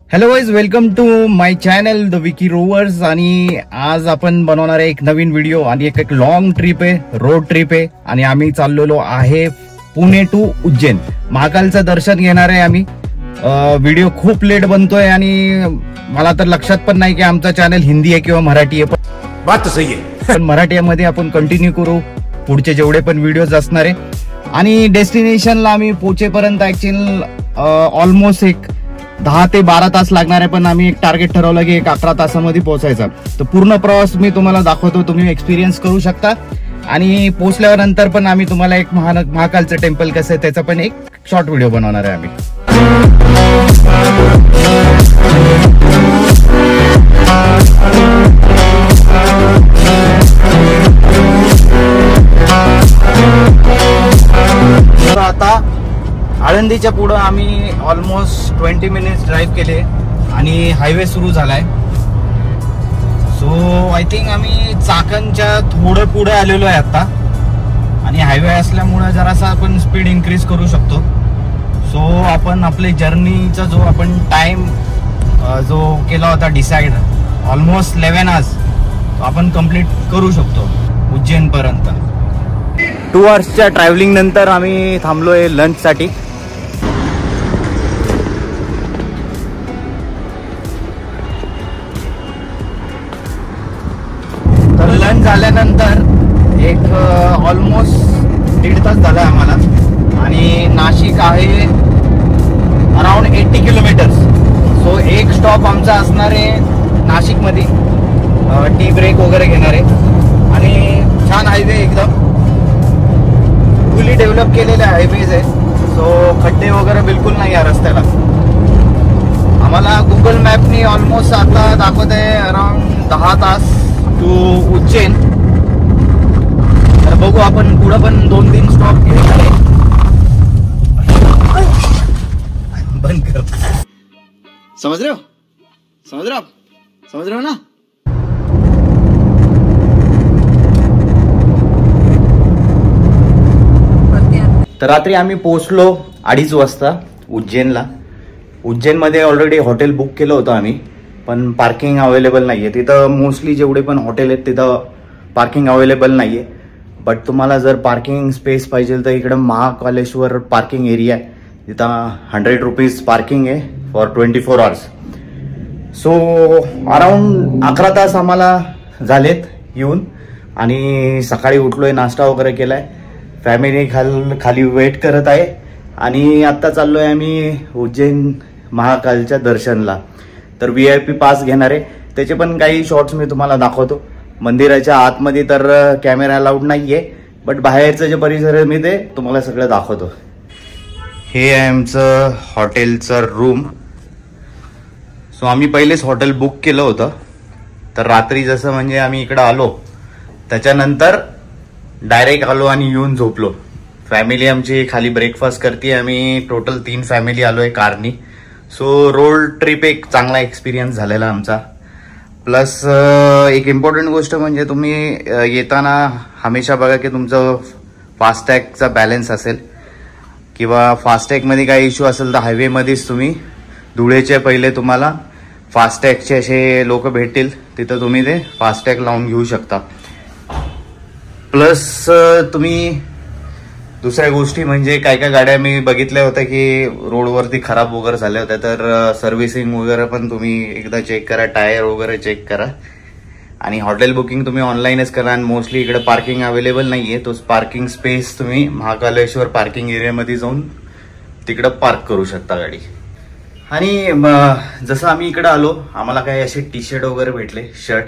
Hello guys, welcome to my channel the Vicky Rovers. आणि आज आपण बनवणार आहे एक नवीन व्हिडिओ आणि एक लॉंग ट्रिप आहे, रोड ट्रिप आहे. आणि आम्ही चाललेलो आहे पुणे टू उज्जैन. महाकालचं दर्शन घेणार आहे आम्ही. व्हिडिओ खूप लेट बनतोय आणि मला तर लक्षात पण नाही की आमचा चॅनल हिंदी आहे किंवा मराठी आहे. बात तर सही आहे, पण मराठीमध्ये आपण कंटिन्यू करू पुढचे जेवढे पण व्हिडिओज असणार आहे. आणि डेस्टिनेशनला आम्ही पोहोचेपर्यंत ऍक्च्युअली ऑलमोस्ट एक 10 ते 12 तास लागणार आहे. पण आम्ही एक टार्गेट ठरवलं की 11 तासामध्ये पोहोचायचं. तर पूर्ण प्रवास मी तुम्हाला दाखवतो, तुम्ही एक्सपिरियन्स करू शकता. आणि पोहोचल्यावर नंतर पण आम्ही तुम्हाला एक महाकालचं टेम्पल कसं आहे त्याचा पण एक शॉर्ट व्हिडिओ बनवणार आहे आम्ही. तर आता आळंदीच्या पुढं आम्ही ऑलमोस्ट 20 मिनिट्स ड्राईव्ह केले आणि हायवे सुरू झालाय. सो आय थिंक आम्ही चाकणच्या थोडं पुढे आलेलो आहे आता. आणि हायवे असल्यामुळे जरासा आपण स्पीड इन्क्रीज करू शकतो. सो आपण आपले जर्नीचा जो आपण टाइम जो केला होता डिसाईड ऑलमोस्ट 11 आवर्स आपण कंप्लीट करू शकतो उज्जैन पर्यंत. 2 आवर्सच्या ट्रॅव्हलिंग नंतर आम्ही थांबलोय लंच साठी. तर लंच झाल्यानंतर एक ऑलमोस्ट 1.5 तास झाला आम्हाला. आणि नाशिक आहे अराउंड 80 किलोमीटर्स. सो एक स्टॉप आमचा असणार आहे नाशिकमध्ये, टी ब्रेक वगैरे घेणार आहे. आणि छान हायवे एकदम फुली डेव्हलप केलेले हायवेज आहे. सो खड्डे वगैरे बिलकुल नाही या रस्त्याला. आम्हाला गुगल मॅपनी ऑलमोस्ट आता दाखवत आहे अराउंड 10 तास टू उज्जैन. तर बघू आपण पुढं पण 2-3 स्टॉप घेणार आहे. बंद कर. समझ रहे हो, समझ रहे हो, समझ रहे हो ना. तर रात्री आम्ही पोहोचलो 2:30 वाजता उज्जैनला. उज्जैनमध्ये ऑलरेडी हॉटेल बुक केलं होतं आम्ही, पण पार्किंग अवेलेबल नाही आहे तिथं. मोस्टली जेवढे पण हॉटेल आहेत तिथं पार्किंग अवेलेबल नाही आहे. बट तुम्हाला जर पार्किंग स्पेस पाहिजे तर इकडं महाकालेश्वर पार्किंग एरिया आहे, तिथं 100 रुपीज पार्किंग आहे फॉर 24 आवर्स. सो अराउंड 11 तास आम्हाला झालेत येऊन. आणि सकाळी उठलोय, नाश्ता वगैरे केलाय, फॅमिली खाली वेट करत आहे. आणि आत्ता चाललोय आम्ही उज्जैन महाकालच्या दर्शनला. तर VIP पास घेणार आहे, त्याचे पण काही शॉर्ट्स मी तुम्हाला दाखवतो. मंदिराच्या आतमध्ये तर कॅमेरा अलाउड नाहीये, बट बाहेरचं जे परिसर आहे मी ते तुम्हाला सगळं दाखवतो. हे आहे आमचं हॉटेलचं रूम. सो आम्ही पहिलेच हॉटेल बुक केलं होतं. तर रात्री जसं म्हणजे आम्ही इकडं आलो त्याच्यानंतर डायरेक्ट आलो आणि येऊन झोपलो. फॅमिली आमची खाली ब्रेकफास्ट करते. आम्ही टोटल 3 फॅमिली आलोय कारनी. सो रोड ट्रिप एक चांगला एक्सपिरियन्स झालेला आमचा. प्लस एक इम्पॉर्टंट गोष्ट म्हणजे तुम्ही येताना हमेशा बघा की तुमचं फास्टॅगचा बॅलन्स असेल, किंवा फास्टॅगमध्ये काही इश्यू असेल तर हायवेमध्येच तुम्ही धुळेच्या पहिले तुम्हाला फास्टॅगचे असे लोक भेटतील, तिथं तुम्ही ते फास्टॅग लावून घेऊ शकता. प्लस तुम्ही दुसऱ्या गोष्टी म्हणजे काय काय गाड्या मी बघितल्या होत्या की रोडवरती खराब वगैरे झाल्या होत्या, तर सर्व्हिसिंग वगैरे पण तुम्ही एकदा चेक करा, टायर वगैरे चेक करा. आणि हॉटेल बुकिंग तुम्ही ऑनलाईनच करा. आणि मोस्टली इकडे पार्किंग अवेलेबल नाहीये, तोच पार्किंग स्पेस तुम्ही महाकालेश्वर पार्किंग एरियामध्ये जाऊन तिकडं पार्क करू शकता गाडी. आणि जसं आम्ही इकडं आलो आम्हाला काही असे टी शर्ट वगैरे भेटले, शर्ट.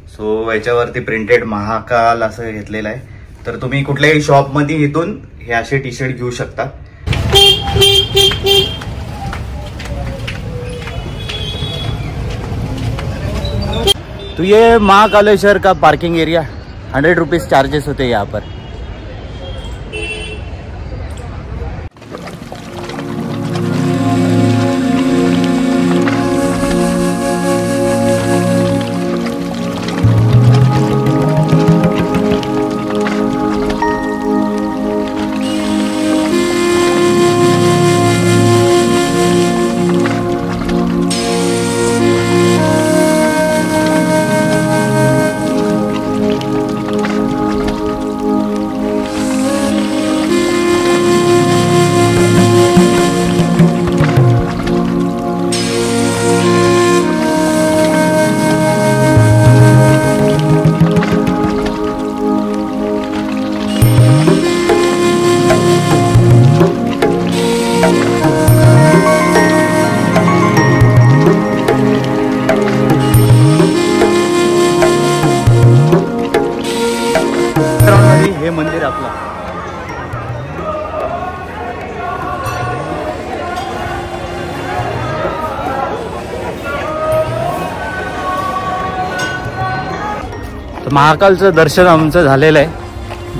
सो याच्यावरती प्रिंटेड महाकाल असं घेतलेलं आहे. तर तुम्ही कुठल्याही शॉपमध्ये इथून हे असे टी शर्ट घेऊ शकता. तो ये महाकालेश्वर का पार्किंग एरिया 100 रुपीज चार्जेस होते यहाँ पर. तर महाकालचं दर्शन आमचं झालेलं आहे.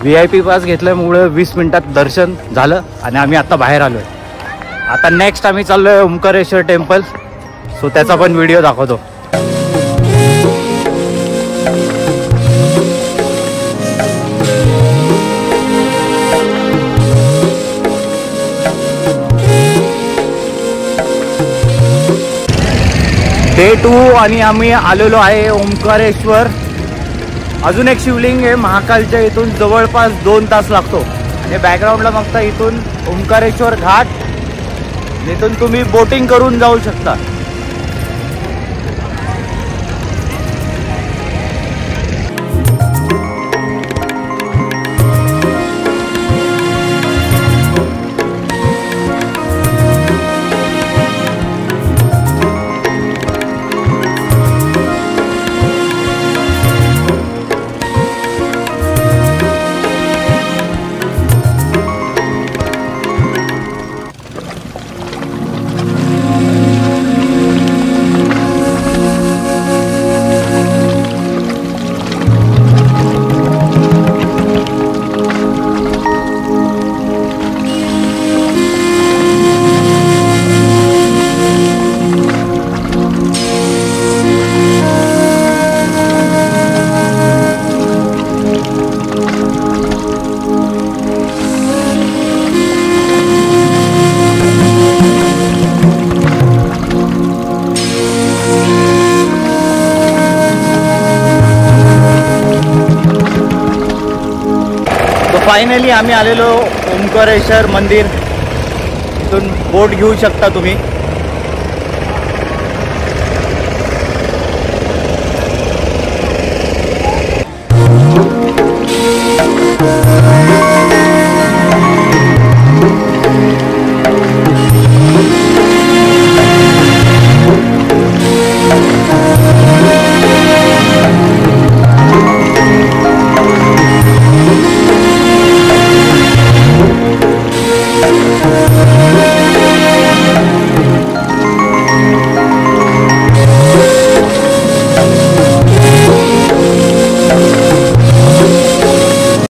VIP पास घेतल्यामुळे 20 मिनिटात दर्शन झालं आणि आम्ही आता बाहेर आलोय. आता नेक्स्ट आम्ही चाललोय ओंकारेश्वर टेम्पल. सो त्याचा पण व्हिडिओ दाखवतो. डे 2 आणि आम्ही आलेलो आहे ओंकारेश्वर. अजून एक शिवलिंग आहे महाकालच्या इथून जवळपास 2 तास लागतो. आणि बॅकग्राऊंडला बघता इथून ओंकारेश्वर घाट. इथून तुम्ही बोटिंग करून जाऊ शकता. फायनली आम्ही आलेलो ओंकारेश्वर मंदिर. इथून बोट घेऊ शकता तुम्ही.